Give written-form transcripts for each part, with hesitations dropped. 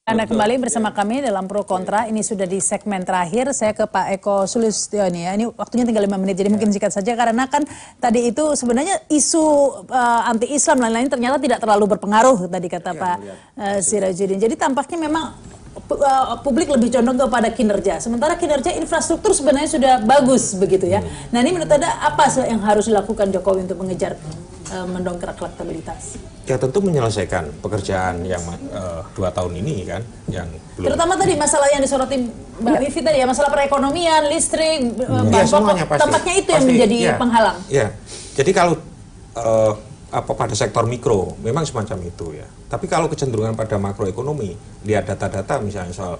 Anda kembali bersama kami dalam Pro Kontra. Ini sudah di segmen terakhir. Saya ke Pak Eko Sulistyo nih ya. Ini waktunya tinggal 5 menit, jadi mungkin singkat saja. Karena kan tadi itu sebenarnya isu anti-Islam dan lain-lain ternyata tidak terlalu berpengaruh, tadi kata Pak Sirajuddin. Jadi tampaknya memang publik lebih condong kepada kinerja. Sementara kinerja infrastruktur sebenarnya sudah bagus begitu ya. Nah ini menurut Anda apa yang harus dilakukan Jokowi untuk mengejar mendongkrak elektabilitas? Ya tentu menyelesaikan pekerjaan yang 2 tahun ini kan, yang belum. Terutama tadi masalah yang disoroti Mbak Vivi tadi ya, masalah perekonomian, listrik, semuanya pasti. Tampaknya itu yang menjadi penghalang. Ya, jadi kalau pada sektor mikro memang semacam itu ya. Tapi kalau kecenderungan pada makroekonomi, lihat data-data misalnya soal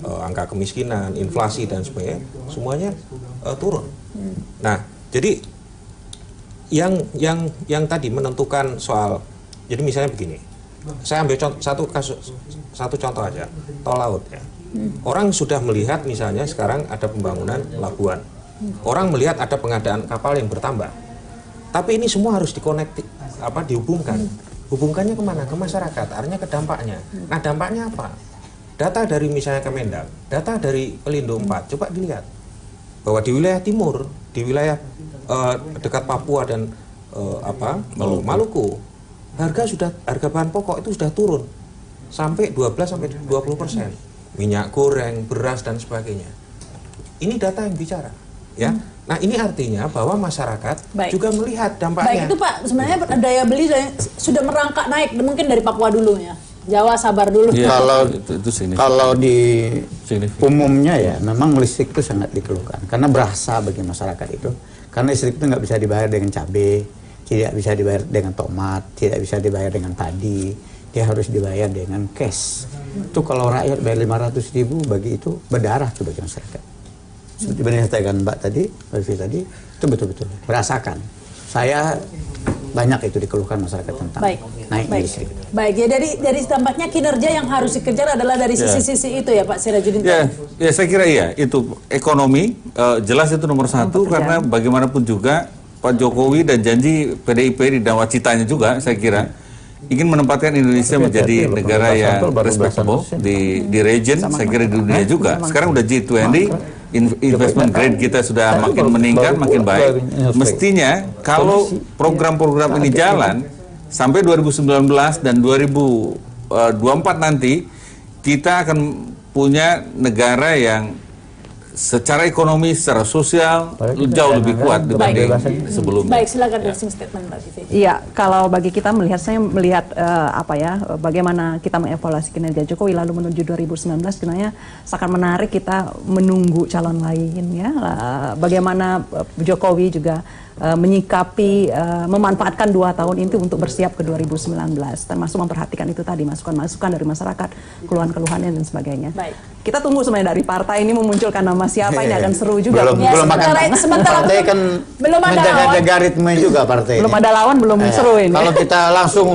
angka kemiskinan, inflasi dan sebagainya, semuanya turun. Nah, jadi yang tadi menentukan soal, jadi misalnya begini, saya ambil satu contoh aja, tol laut ya. Orang sudah melihat misalnya sekarang ada pembangunan pelabuhan, orang melihat ada pengadaan kapal yang bertambah, tapi ini semua harus dihubungkan. Hubungkannya kemana? Ke masyarakat, artinya ke dampaknya. Nah dampaknya apa? Data dari misalnya Kemendak, data dari Pelindo 4, coba dilihat bahwa di wilayah timur, di wilayah dekat Papua dan Maluku, harga bahan pokok itu sudah turun sampai 12-20%. Minyak goreng, beras dan sebagainya. Ini data yang bicara, ya. Nah ini artinya bahwa masyarakat juga melihat dampaknya. Baik itu Pak, sebenarnya daya beli sudah merangkak naik, mungkin dari Papua dulu ya. Jawa sabar dulu. Ya, kalau di umumnya ya memang listrik itu sangat dikeluhkan karena berasa bagi masyarakat itu. Karena listrik itu nggak bisa dibayar dengan cabai, tidak bisa dibayar dengan tomat, tidak bisa dibayar dengan padi, dia harus dibayar dengan cash. Itu kalau rakyat bayar 500.000 bagi itu berdarah tuh bagi masyarakat. Seperti yang dikatakan Mbak tadi, Mbak Vivi tadi, itu betul-betul merasakan. Saya banyak itu dikeluhkan masyarakat tentang naik listrik. Baik, ya dari tampaknya kinerja yang harus dikejar adalah dari sisi-sisi itu ya Pak Sirajuddin. Ya, saya kira iya, itu ekonomi jelas itu nomor satu karena bagaimanapun juga Pak Jokowi dan janji PDIP di nawacitanya juga saya kira ingin menempatkan Indonesia menjadi negara yang respectable di region, saya kira di dunia juga. Sekarang udah G20, investment grade kita sudah makin meningkat, makin baik. Mestinya kalau program-program ini jalan sampai 2019 dan 2024 nanti kita akan punya negara yang secara ekonomi, secara sosial jauh lebih kuat dibanding sebelumnya. Baik, silakan closing statement Mbak Vivi. Iya, kalau bagi kita saya melihat bagaimana kita mengevaluasi kinerja Jokowi lalu menuju 2019 sebenarnya sangat menarik kita menunggu calon lain ya. Bagaimana Jokowi juga menyikapi, memanfaatkan 2 tahun itu untuk bersiap ke 2019, termasuk memperhatikan itu tadi masukan-masukan dari masyarakat, keluhan-keluhannya dan sebagainya. Baik. Kita tunggu sebenarnya dari partai ini memunculkan nama siapa, ini akan seru juga. Sementara partai kan belum ada menjaga ritme juga partai. Belum ada lawan, belum seru ini. Kalau kita langsung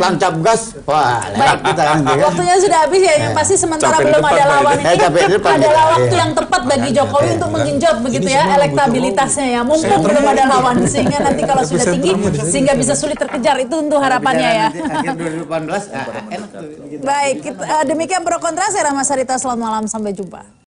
tancap gas, wah lewat kita nanti kan. Waktunya sudah habis ya, pasti sementara belum ada lawan ini adalah waktu yang tepat bagi Jokowi untuk menggenjot begitu ya elektabilitasnya ya, mumpung belum ada lawan sehingga nanti kalau sudah tinggi sehingga bisa sulit terkejar, itu untuk harapannya ya. Akhir 2018 enak tuh. Baik, demikian Pro Kontra, saya Rahma Sarita, selamat malam, sampai jumpa.